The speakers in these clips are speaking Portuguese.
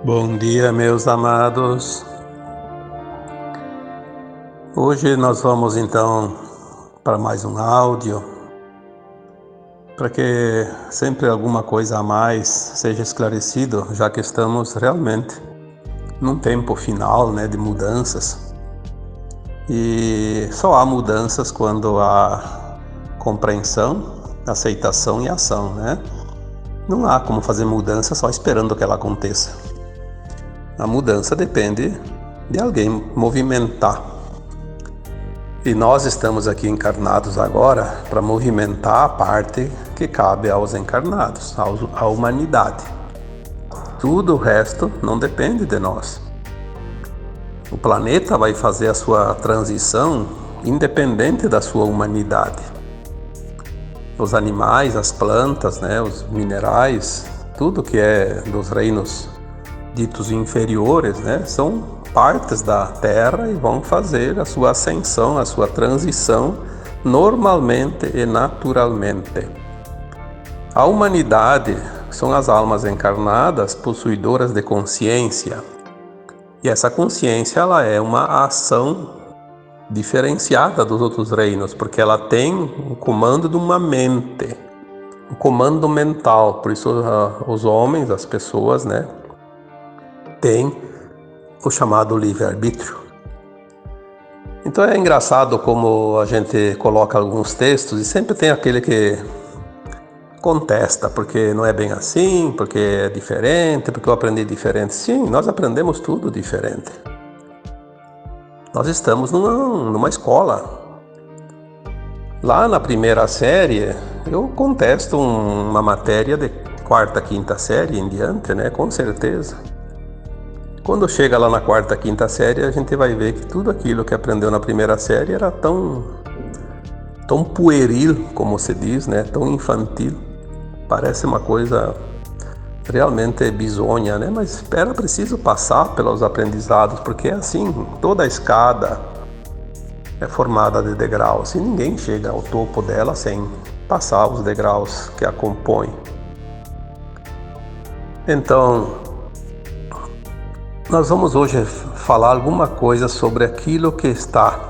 Bom dia, meus amados. Hoje nós vamos então para mais um áudio, para que sempre alguma coisa a mais seja esclarecido, já que estamos realmente num tempo final, de mudanças. E só há mudanças quando há compreensão, aceitação e ação, Não há como fazer mudança só esperando que ela aconteça. A mudança depende de alguém movimentar. E nós estamos aqui encarnados agora para movimentar a parte que cabe aos encarnados, à humanidade. Tudo o resto não depende de nós. O planeta vai fazer a sua transição independente da sua humanidade. Os animais, as plantas, os minerais, tudo que é dos reinos ditos inferiores, são partes da Terra e vão fazer a sua ascensão, a sua transição normalmente e naturalmente. A humanidade são as almas encarnadas possuidoras de consciência. E essa consciência ela é uma ação diferenciada dos outros reinos, porque ela tem o comando de uma mente, um comando mental. Por isso os homens, as pessoas, têm o chamado livre-arbítrio. Então é engraçado como a gente coloca alguns textos e sempre tem aquele que contesta, porque não é bem assim, porque é diferente, porque eu aprendi diferente. Sim, nós aprendemos tudo diferente. Nós estamos numa escola. Lá na primeira série, eu contesto uma matéria de quarta, quinta série em diante, com certeza. Quando chega lá na quarta, quinta série, a gente vai ver que tudo aquilo que aprendeu na primeira série era tão pueril, como se diz, tão infantil. Parece uma coisa realmente bizonha, mas era preciso passar pelos aprendizados, porque é assim, toda a escada é formada de degraus e ninguém chega ao topo dela sem passar os degraus que a compõem. Então, nós vamos hoje falar alguma coisa sobre aquilo que está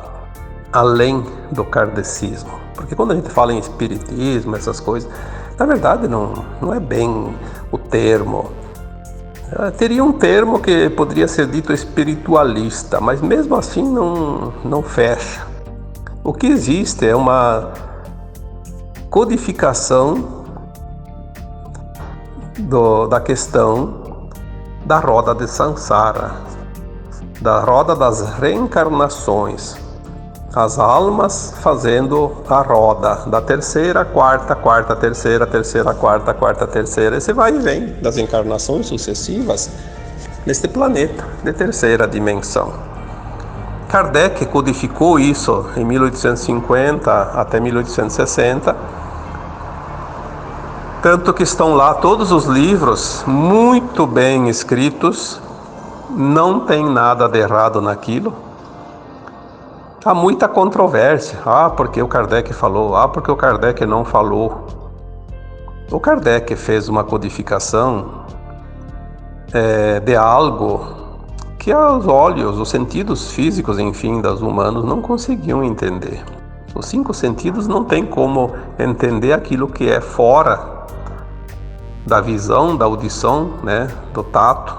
além do kardecismo. Porque quando a gente fala em espiritismo, essas coisas, na verdade não é bem o termo. Teria um termo que poderia ser dito espiritualista, mas mesmo assim não fecha. O que existe é uma codificação da questão da roda de Sansara, da roda das reencarnações, as almas fazendo a roda da terceira, quarta, terceira, quarta, terceira, e você vai e vem das encarnações sucessivas neste planeta de terceira dimensão. Kardec codificou isso em 1850 até 1860, tanto que estão lá todos os livros muito bem escritos, não tem nada de errado naquilo. Há muita controvérsia, porque o Kardec falou, porque o Kardec não falou. O Kardec fez uma codificação de algo que aos olhos, os sentidos físicos, enfim, dos humanos não conseguiam entender. Os 5 sentidos não tem como entender aquilo que é fora da visão, da audição, do tato,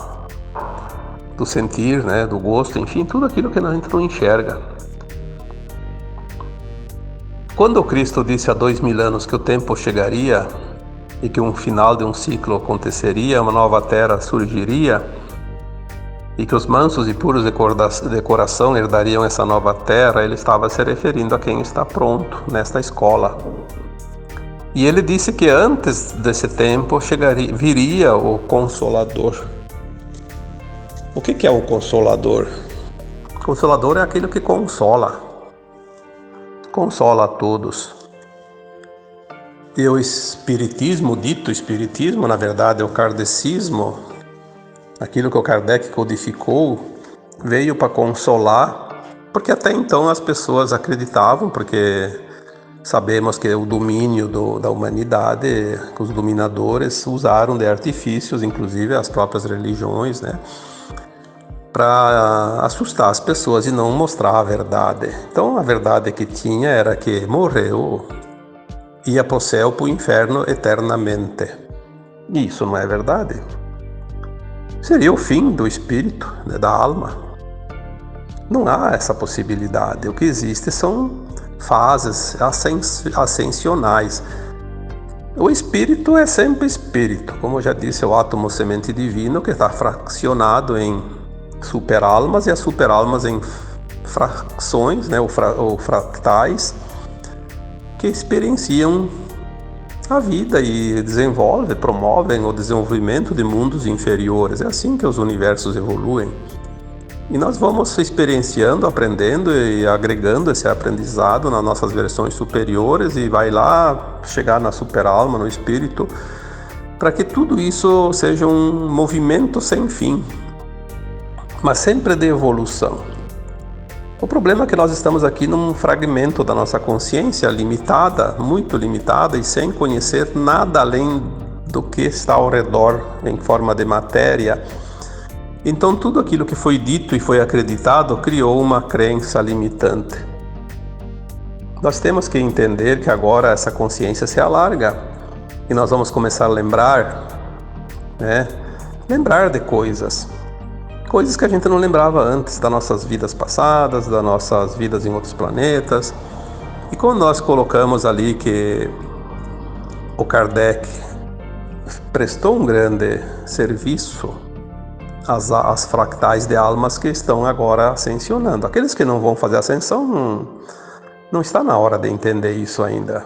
do sentir, do gosto, enfim, tudo aquilo que a gente não enxerga. Quando o Cristo disse há 2000 anos que o tempo chegaria e que um final de um ciclo aconteceria, uma nova terra surgiria e que os mansos e puros de coração herdariam essa nova terra, ele estava se referindo a quem está pronto nesta escola. E ele disse que antes desse tempo viria o Consolador. O que é o Consolador? O Consolador é aquele que consola a todos. E o espiritismo, dito espiritismo, na verdade é o kardecismo, aquilo que o Kardec codificou, veio para consolar, porque até então as pessoas acreditavam, porque Sabemos que o domínio da humanidade, que os dominadores usaram de artifícios, inclusive as próprias religiões, né, para assustar as pessoas e não mostrar a verdade. Então a verdade que tinha era que morreu, ia para o céu, para o inferno eternamente. E isso não é verdade. Seria o fim do espírito, né, da alma. Não há essa possibilidade. O que existe são fases ascensionais. O espírito é sempre espírito, como eu já disse, é o átomo semente divino que está fracionado em superalmas e as superalmas em frações, né, ou fractais, que experienciam a vida e promovem o desenvolvimento de mundos inferiores. É assim que os universos evoluem. E nós vamos experienciando, aprendendo e agregando esse aprendizado nas nossas versões superiores e vai lá chegar na superalma, no espírito, para que tudo isso seja um movimento sem fim, mas sempre de evolução. O problema é que nós estamos aqui num fragmento da nossa consciência limitada, muito limitada, e sem conhecer nada além do que está ao redor em forma de matéria. Então tudo aquilo que foi dito e foi acreditado criou uma crença limitante. Nós temos que entender que agora essa consciência se alarga e nós vamos começar a lembrar de coisas que a gente não lembrava antes, das nossas vidas passadas, das nossas vidas em outros planetas. E quando nós colocamos ali que o Kardec prestou um grande serviço às fractais de almas que estão agora ascensionando. Aqueles que não vão fazer ascensão, não está na hora de entender isso ainda.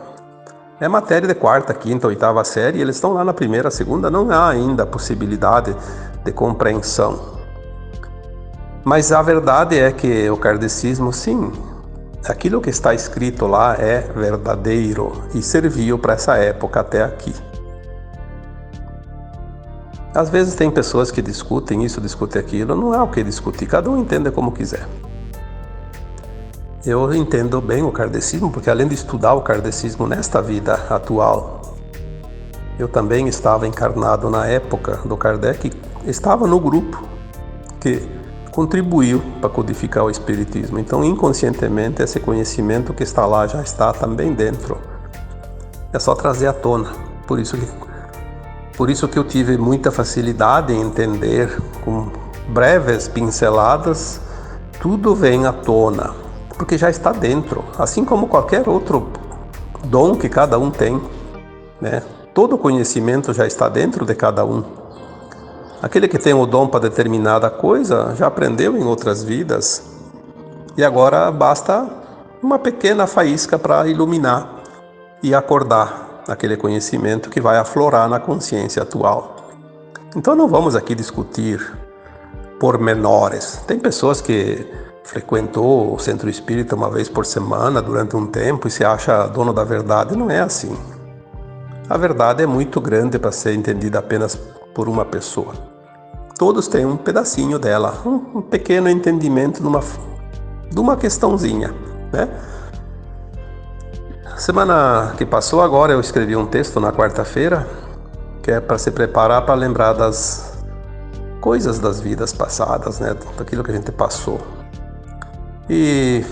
É matéria de quarta, quinta, oitava série, e eles estão lá na primeira, segunda, não há ainda a possibilidade de compreensão. Mas a verdade é que o kardecismo, sim, aquilo que está escrito lá é verdadeiro e serviu para essa época até aqui. Às vezes tem pessoas que discutem isso, discutem aquilo, não há o que discutir, cada um entende como quiser. Eu entendo bem o kardecismo, porque além de estudar o kardecismo nesta vida atual, eu também estava encarnado na época do Kardec, estava no grupo que contribuiu para codificar o espiritismo. Então, inconscientemente, esse conhecimento que está lá já está também dentro. É só trazer à tona. Por isso que eu tive muita facilidade em entender, com breves pinceladas, tudo vem à tona, porque já está dentro, assim como qualquer outro dom que cada um tem, né? Todo conhecimento já está dentro de cada um. Aquele que tem o dom para determinada coisa já aprendeu em outras vidas e agora basta uma pequena faísca para iluminar e acordar aquele conhecimento que vai aflorar na consciência atual. Então não vamos aqui discutir pormenores. Tem pessoas que frequentou o centro espírita uma vez por semana durante um tempo e se acha dono da verdade. Não é assim. A verdade é muito grande para ser entendida apenas por uma pessoa. Todos têm um pedacinho dela, um pequeno entendimento de uma questãozinha, né? Semana que passou agora eu escrevi um texto na quarta-feira que é para se preparar para lembrar das coisas das vidas passadas, né? Daquilo que a gente passou. E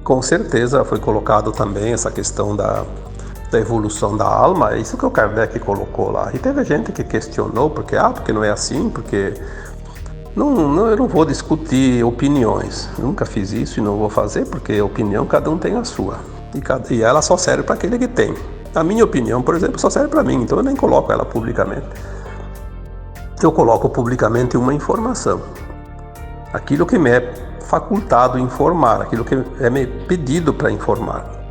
com certeza foi colocado também essa questão da evolução da alma, é isso que o Kardec colocou lá. E teve gente que questionou, porque não é assim, porque eu não vou discutir opiniões. Eu nunca fiz isso e não vou fazer, porque opinião cada um tem a sua. E ela só serve para aquele que tem. A minha opinião, por exemplo, só serve para mim, então eu nem coloco ela publicamente. Eu coloco publicamente uma informação. Aquilo que me é facultado informar, aquilo que é me pedido para informar.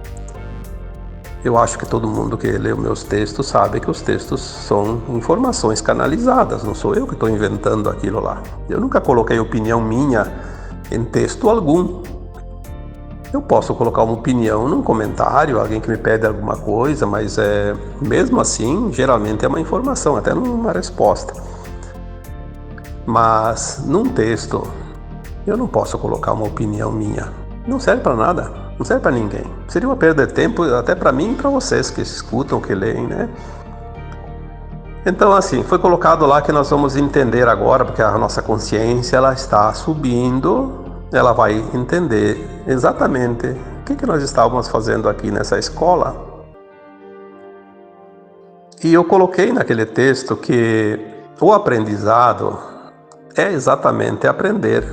Eu acho que todo mundo que lê os meus textos sabe que os textos são informações canalizadas, não sou eu que estou inventando aquilo lá. Eu nunca coloquei opinião minha em texto algum. Eu posso colocar uma opinião num comentário, alguém que me pede alguma coisa, mas mesmo assim, geralmente é uma informação, até numa resposta. Mas num texto, eu não posso colocar uma opinião minha. Não serve para nada. não serve para ninguém. Seria uma perda de tempo até para mim e para vocês que escutam, que leem, né? Então, assim, foi colocado lá que nós vamos entender agora, porque a nossa consciência ela está subindo, ela vai entender exatamente o que nós estávamos fazendo aqui nessa escola. E eu coloquei naquele texto que o aprendizado é exatamente aprender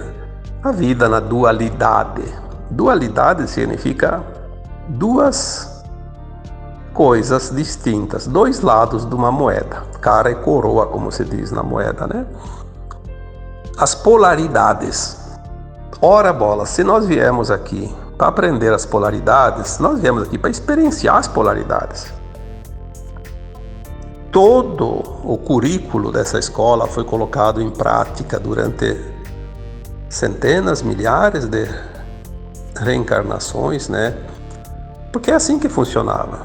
a vida na dualidade. Dualidade significa duas coisas distintas, dois lados de uma moeda, cara e coroa, como se diz na moeda, né? As polaridades. Ora bola, se nós viemos aqui para aprender as polaridades, nós viemos aqui para experienciar as polaridades. Todo o currículo dessa escola foi colocado em prática durante centenas, milhares de reencarnações, né? Porque é assim que funcionava.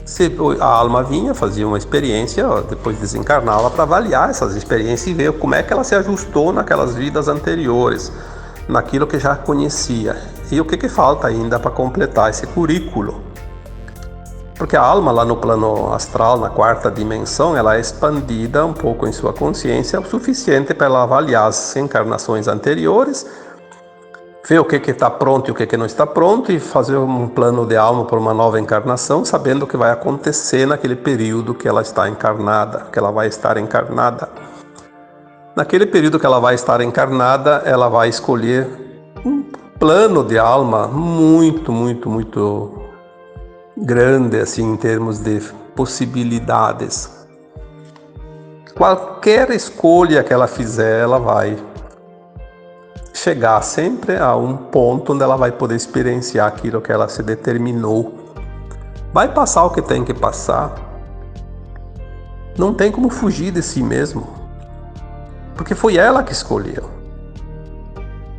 Se a alma vinha, fazia uma experiência, depois desencarnava para avaliar essas experiências e ver como é que ela se ajustou naquelas vidas anteriores, naquilo que já conhecia. E o que falta ainda para completar esse currículo? Porque a alma lá no plano astral, na quarta dimensão, ela é expandida um pouco em sua consciência, o suficiente para ela avaliar as encarnações anteriores, ver o que está pronto e o que não está pronto e fazer um plano de alma para uma nova encarnação, sabendo o que vai acontecer naquele período que ela está encarnada, que ela vai estar encarnada. Naquele período que ela vai estar encarnada, ela vai escolher um plano de alma muito, muito, muito grande, assim, em termos de possibilidades. Qualquer escolha que ela fizer, ela vai chegar sempre a um ponto onde ela vai poder experienciar aquilo que ela se determinou. Vai passar o que tem que passar. Não tem como fugir de si mesmo, porque foi ela que escolheu.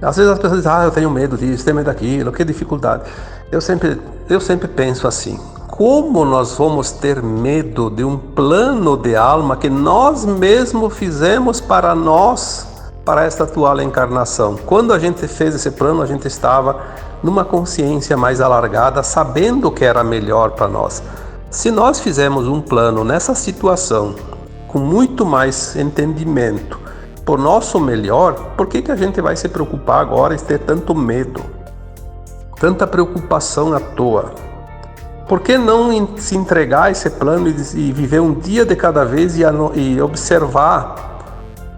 Às vezes as pessoas dizem, eu tenho medo disso, tenho medo daquilo, que dificuldade. Eu sempre penso assim, como nós vamos ter medo de um plano de alma que nós mesmos fizemos para nós, para esta atual encarnação? Quando a gente fez esse plano, a gente estava numa consciência mais alargada, sabendo o que era melhor para nós. Se nós fizemos um plano nessa situação, com muito mais entendimento, por nosso melhor, por que a gente vai se preocupar agora e ter tanto medo? Tanta preocupação à toa. Por que não se entregar a esse plano e viver um dia de cada vez e observar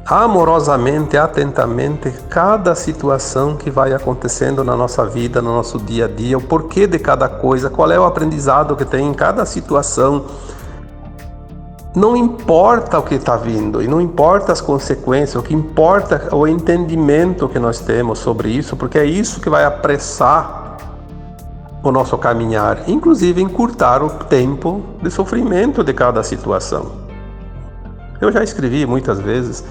amorosamente, atentamente, cada situação que vai acontecendo na nossa vida, no nosso dia a dia, o porquê de cada coisa, qual é o aprendizado que tem em cada situação. Não importa o que está vindo e não importa as consequências, o que importa é o entendimento que nós temos sobre isso, porque é isso que vai apressar o nosso caminhar, inclusive encurtar o tempo de sofrimento de cada situação. Eu já escrevi muitas vezes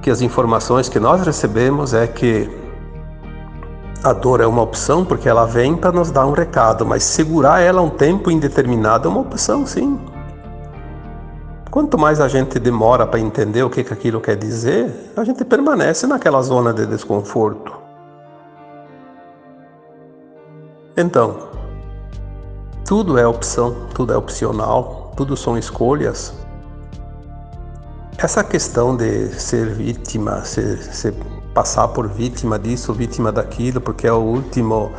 que as informações que nós recebemos é que a dor é uma opção porque ela vem para nos dar um recado, mas segurar ela um tempo indeterminado é uma opção, sim. Quanto mais a gente demora para entender o que aquilo quer dizer, a gente permanece naquela zona de desconforto. Então, tudo é opção, tudo é opcional, tudo são escolhas. Essa questão de ser vítima, passar por vítima disso, vítima daquilo, porque é o último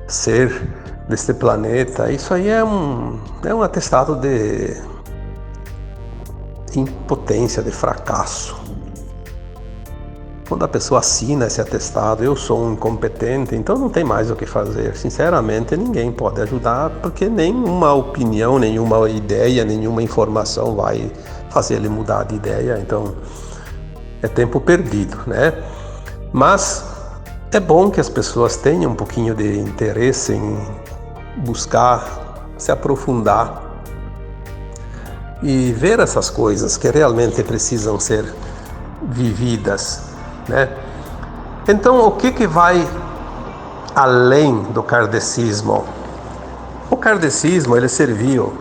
ser deste planeta, isso aí é um atestado de impotência, de fracasso. Quando a pessoa assina esse atestado, eu sou um incompetente, então não tem mais o que fazer. Sinceramente, ninguém pode ajudar, porque nenhuma opinião, nenhuma ideia, nenhuma informação vai fazer ele mudar de ideia. Então, é tempo perdido, né? Mas é bom que as pessoas tenham um pouquinho de interesse em buscar, se aprofundar e ver essas coisas que realmente precisam ser vividas, né? Então, o que vai além do kardecismo? O kardecismo, ele serviu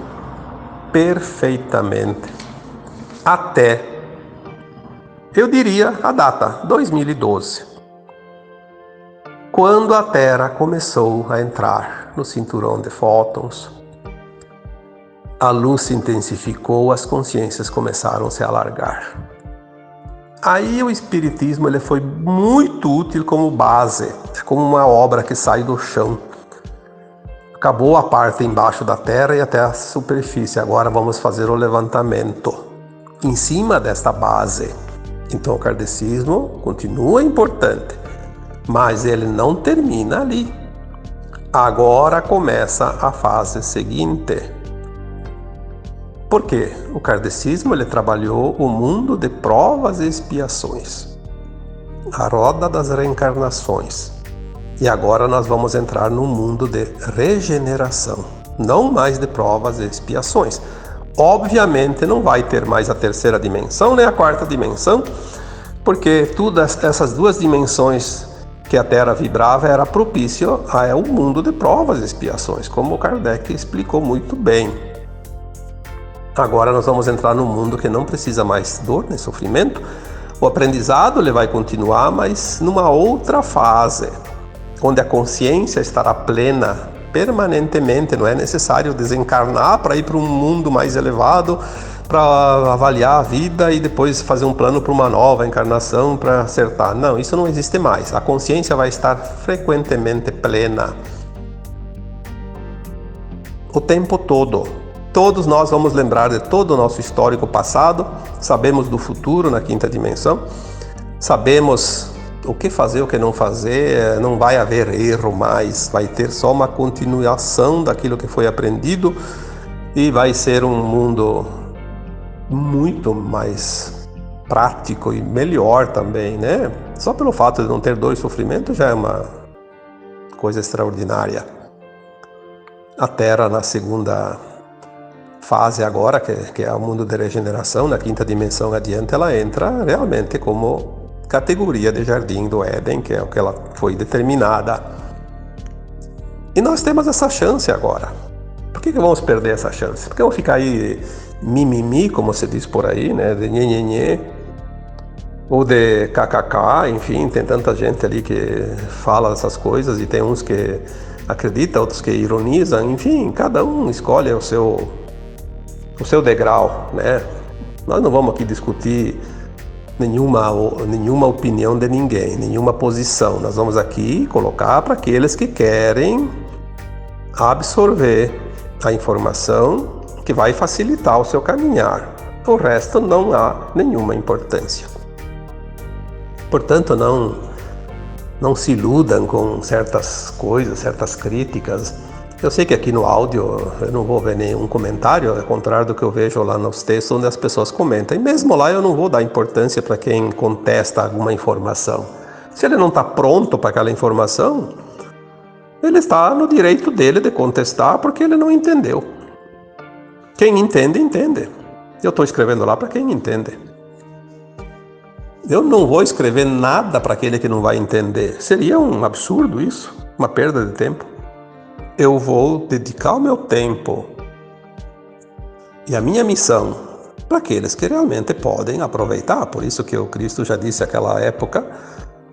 perfeitamente até, eu diria, a data 2012, quando a Terra começou a entrar no cinturão de fótons, a luz se intensificou, as consciências começaram a se alargar. Aí o Espiritismo ele foi muito útil como base, como uma obra que sai do chão. Acabou a parte embaixo da Terra e até a superfície. Agora vamos fazer o levantamento em cima desta base. Então o kardecismo continua importante, mas ele não termina ali. Agora começa a fase seguinte. Por quê? O kardecismo ele trabalhou o mundo de provas e expiações, a roda das reencarnações. E agora nós vamos entrar no mundo de regeneração, não mais de provas e expiações. Obviamente não vai ter mais a terceira dimensão nem a quarta dimensão, porque todas essas duas dimensões que a Terra vibrava era propício ao mundo de provas e expiações, como o Kardec explicou muito bem. Agora nós vamos entrar num mundo que não precisa mais dor nem sofrimento. O aprendizado ele vai continuar, mas numa outra fase, onde a consciência estará plena permanentemente. Não é necessário desencarnar para ir para um mundo mais elevado, para avaliar a vida e depois fazer um plano para uma nova encarnação para acertar. Não, isso não existe mais. A consciência vai estar frequentemente plena o tempo todo. Todos nós vamos lembrar de todo o nosso histórico passado, sabemos do futuro na quinta dimensão, sabemos o que fazer, o que não fazer, não vai haver erro mais, vai ter só uma continuação daquilo que foi aprendido e vai ser um mundo muito mais prático e melhor também, né? Só pelo fato de não ter dor e sofrimento já é uma coisa extraordinária. A Terra na segunda fase agora, que é o mundo de regeneração, na quinta dimensão adiante, ela entra realmente como categoria de Jardim do Éden, que é o que ela foi determinada. E nós temos essa chance agora. Por que vamos perder essa chance? Porque vamos ficar aí mimimi, como se diz por aí, né? De nhenhenhê, ou de kkk, enfim, tem tanta gente ali que fala essas coisas e tem uns que acreditam, outros que ironizam, enfim, cada um escolhe o seu degrau, né? Nós não vamos aqui discutir nenhuma opinião de ninguém, nenhuma posição. Nós vamos aqui colocar para aqueles que querem absorver a informação que vai facilitar o seu caminhar. O resto não há nenhuma importância. Portanto, não se iludam com certas coisas, certas críticas. Eu sei que aqui no áudio eu não vou ver nenhum comentário, ao contrário do que eu vejo lá nos textos onde as pessoas comentam. E mesmo lá eu não vou dar importância para quem contesta alguma informação. Se ele não está pronto para aquela informação, ele está no direito dele de contestar porque ele não entendeu. Quem entende, entende. Eu estou escrevendo lá para quem entende. Eu não vou escrever nada para aquele que não vai entender. Seria um absurdo isso, uma perda de tempo. Eu vou dedicar o meu tempo e a minha missão para aqueles que realmente podem aproveitar. Por isso que o Cristo já disse naquela época,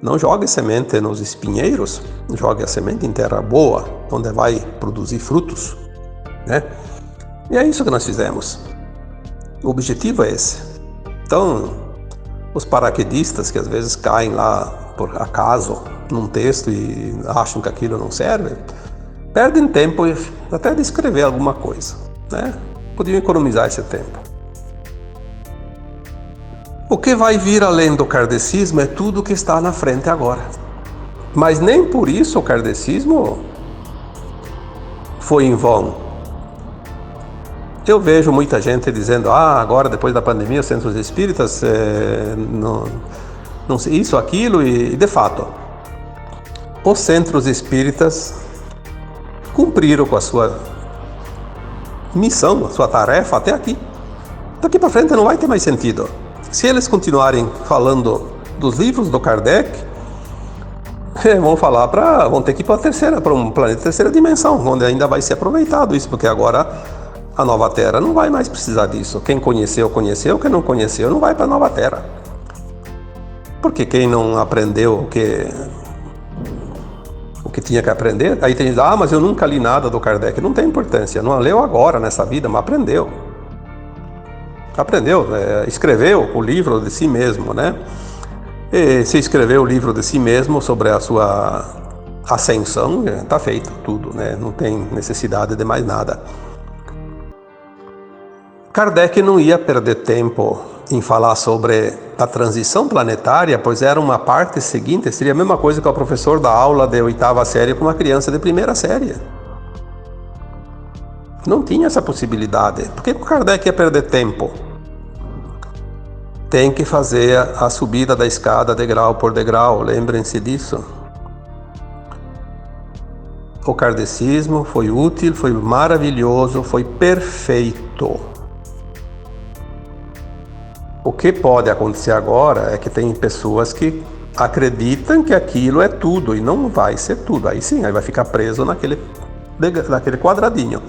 não jogue semente nos espinheiros, jogue a semente em terra boa, onde vai produzir frutos, né? E é isso que nós fizemos. O objetivo é esse. Então, os paraquedistas que às vezes caem lá por acaso num texto e acham que aquilo não serve, perdem tempo até de escrever alguma coisa, né? Podiam economizar esse tempo. O que vai vir além do kardecismo é tudo que está na frente agora. Mas nem por isso o kardecismo foi em vão. Eu vejo muita gente dizendo, agora depois da pandemia os centros espíritas, não sei, isso, aquilo, e de fato, os centros espíritas cumpriram com a sua missão, a sua tarefa até aqui. Daqui para frente não vai ter mais sentido. Se eles continuarem falando dos livros do Kardec, vão ter que ir para um planeta de terceira dimensão, onde ainda vai ser aproveitado isso, porque agora a nova Terra não vai mais precisar disso. Quem conheceu, conheceu. Quem não conheceu, não vai para a nova Terra. Porque quem não aprendeu o que o que tinha que aprender. Aí tem gente, mas eu nunca li nada do Kardec. Não tem importância, não leu agora nessa vida, mas aprendeu. Escreveu o livro de si mesmo, né? E se escreveu o livro de si mesmo sobre a sua ascensão, está feito tudo, né? Não tem necessidade de mais nada. Kardec não ia perder tempo em falar sobre a transição planetária, pois era uma parte seguinte, seria a mesma coisa que o professor da aula de 8ª série para uma criança de 1ª série. Não tinha essa possibilidade. Por que o Kardec ia perder tempo? Tem que fazer a subida da escada degrau por degrau, lembrem-se disso. O kardecismo foi útil, foi maravilhoso, foi perfeito. O que pode acontecer agora é que tem pessoas que acreditam que aquilo é tudo e não vai ser tudo. Aí sim, aí vai ficar preso naquele quadradinho.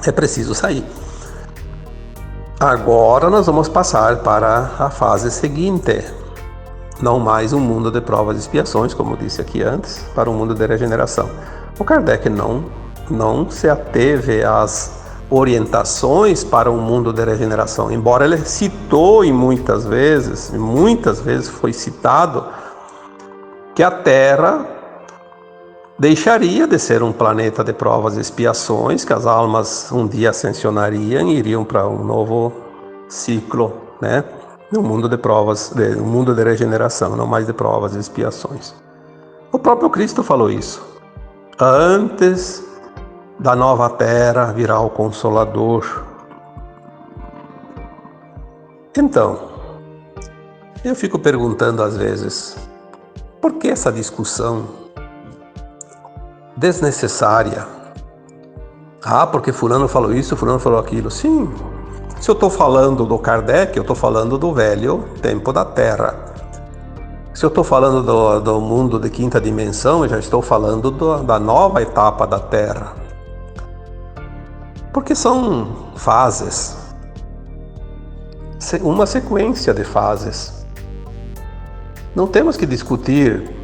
É preciso sair. Agora nós vamos passar para a fase seguinte. Não mais um mundo de provas e expiações, como disse aqui antes, para um mundo de regeneração. O Kardec não se ateve às orientações para um mundo de regeneração, embora ele citou e muitas vezes foi citado que a Terra deixaria de ser um planeta de provas e expiações, que as almas um dia ascensionariam e iriam para um novo ciclo, né? Um mundo de provas, um mundo de regeneração, não mais de provas e expiações. O próprio Cristo falou isso. Antes da nova terra virá o Consolador. Então, eu fico perguntando às vezes, por que essa discussão desnecessária? Porque fulano falou isso, fulano falou aquilo. Sim, se eu estou falando do Kardec, eu estou falando do velho tempo da Terra. Se eu estou falando do mundo de 5ª dimensão, eu já estou falando da nova etapa da Terra. Porque são fases, uma sequência de fases. Não temos que discutir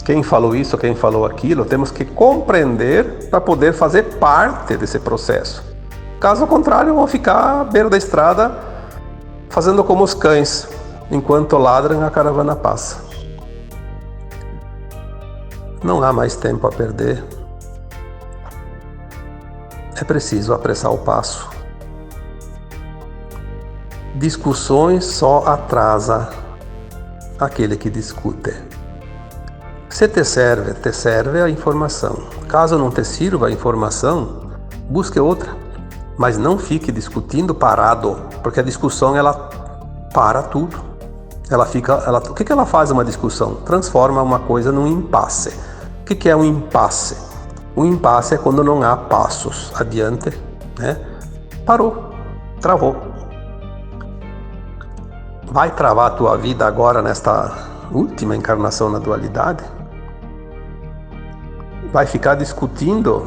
quem falou isso, quem falou aquilo, temos que compreender para poder fazer parte desse processo. Caso contrário, vão ficar à beira da estrada fazendo como os cães, enquanto ladram a caravana passa. Não há mais tempo a perder. É preciso apressar o passo. Discussões só atrasa aquele que discute. Se te serve a informação. Caso não te sirva a informação, busque outra. Mas não fique discutindo parado, porque a discussão ela para tudo. O que ela faz uma discussão? Transforma uma coisa num impasse. O que é um impasse? O impasse é quando não há passos adiante, né? Parou, travou. Vai travar a tua vida agora nesta última encarnação na dualidade? Vai ficar discutindo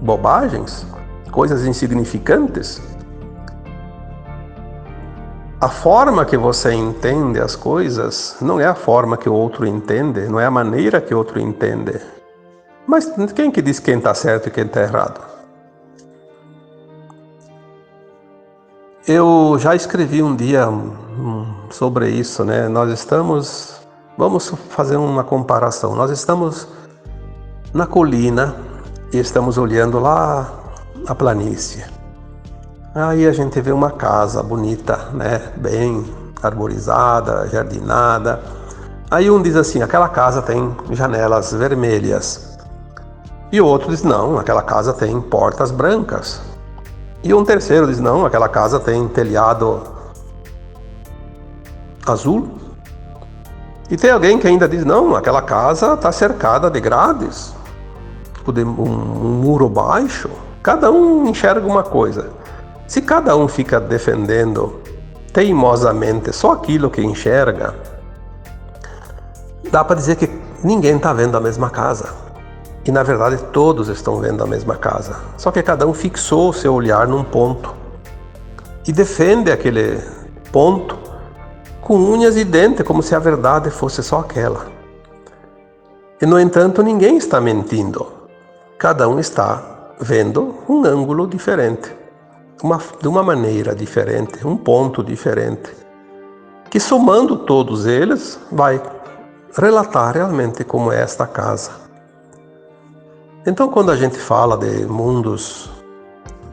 bobagens, coisas insignificantes? A forma que você entende as coisas não é a forma que o outro entende, não é a maneira que o outro entende. Mas quem que diz quem está certo e quem está errado? Eu já escrevi um dia sobre isso, né? Vamos fazer uma comparação. Nós estamos na colina e estamos olhando lá a planície. Aí a gente vê uma casa bonita, né? Bem arborizada, jardinada. Aí um diz assim, aquela casa tem janelas vermelhas. E o outro diz, não, aquela casa tem portas brancas. E um terceiro diz, não, aquela casa tem telhado azul. E tem alguém que ainda diz, não, aquela casa está cercada de grades, um muro baixo. Cada um enxerga uma coisa. Se cada um fica defendendo teimosamente só aquilo que enxerga, dá para dizer que ninguém está vendo a mesma casa. E na verdade todos estão vendo a mesma casa. Só que cada um fixou o seu olhar num ponto. E defende aquele ponto com unhas e dentes, como se a verdade fosse só aquela. E, no entanto, ninguém está mentindo. Cada um está vendo um ângulo diferente, de uma maneira diferente, um ponto diferente, que somando todos eles vai relatar realmente como é esta casa. Então, quando a gente fala de mundos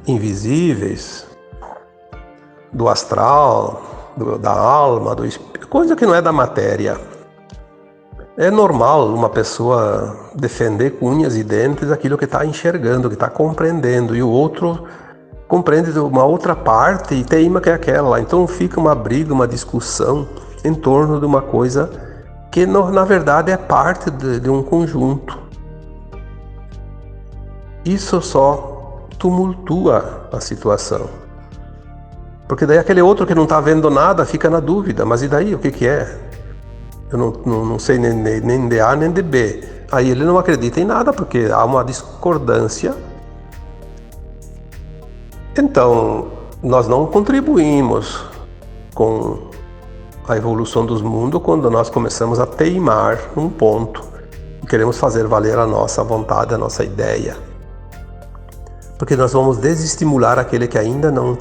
invisíveis, do astral, da alma, do espírito, coisa que não é da matéria, é normal uma pessoa defender com unhas e dentes aquilo que está enxergando, que está compreendendo, e o outro compreende uma outra parte e teima que é aquela. Então fica uma briga, uma discussão em torno de uma coisa que na verdade é parte de um conjunto. Isso só tumultua a situação. Porque daí aquele outro que não está vendo nada fica na dúvida, mas e daí, o que é? Eu não sei nem de A nem de B. Aí ele não acredita em nada porque há uma discordância. Então, nós não contribuímos com a evolução dos mundos quando nós começamos a teimar num ponto e queremos fazer valer a nossa vontade, a nossa ideia. Porque nós vamos desestimular aquele que ainda não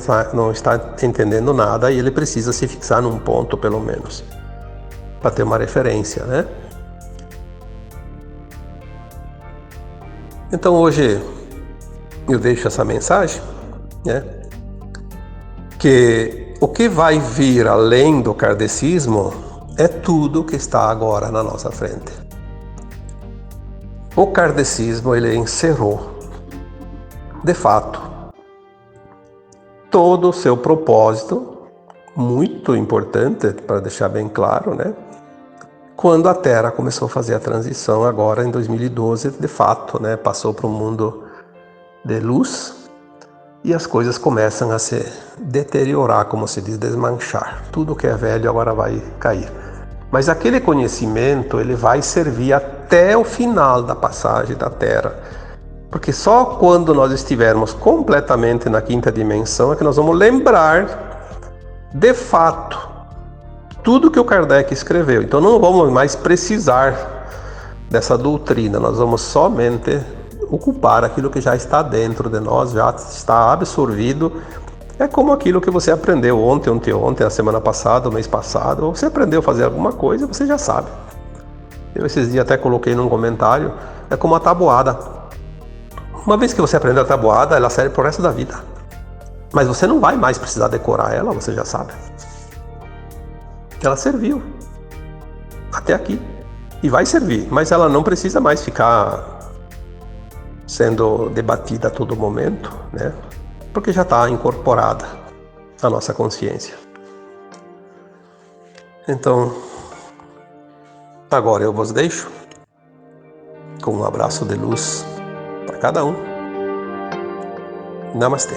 está entendendo nada e ele precisa se fixar num ponto, pelo menos, para ter uma referência, né? Então hoje eu deixo essa mensagem, né? Que o que vai vir além do kardecismo é tudo que está agora na nossa frente. O kardecismo, ele encerrou, de fato, todo o seu propósito, muito importante, para deixar bem claro, né? Quando a Terra começou a fazer a transição agora em 2012, de fato, né? Passou para um mundo de luz e as coisas começam a se deteriorar, como se diz, desmanchar. Tudo que é velho agora vai cair. Mas aquele conhecimento, ele vai servir até o final da passagem da Terra. Porque só quando nós estivermos completamente na quinta dimensão é que nós vamos lembrar, de fato, tudo que o Kardec escreveu. Então não vamos mais precisar dessa doutrina, nós vamos somente ocupar aquilo que já está dentro de nós, já está absorvido. É como aquilo que você aprendeu ontem, a semana passada, o mês passado, ou você aprendeu a fazer alguma coisa, você já sabe. Eu esses dias até coloquei num comentário, é como a tabuada. Uma vez que você aprende a tabuada, ela serve pro resto da vida. Mas você não vai mais precisar decorar ela, você já sabe. Ela serviu até aqui e vai servir, mas ela não precisa mais ficar sendo debatida a todo momento, né? Porque já está incorporada à nossa consciência. Então, agora eu vos deixo com um abraço de luz para cada um. Namastê.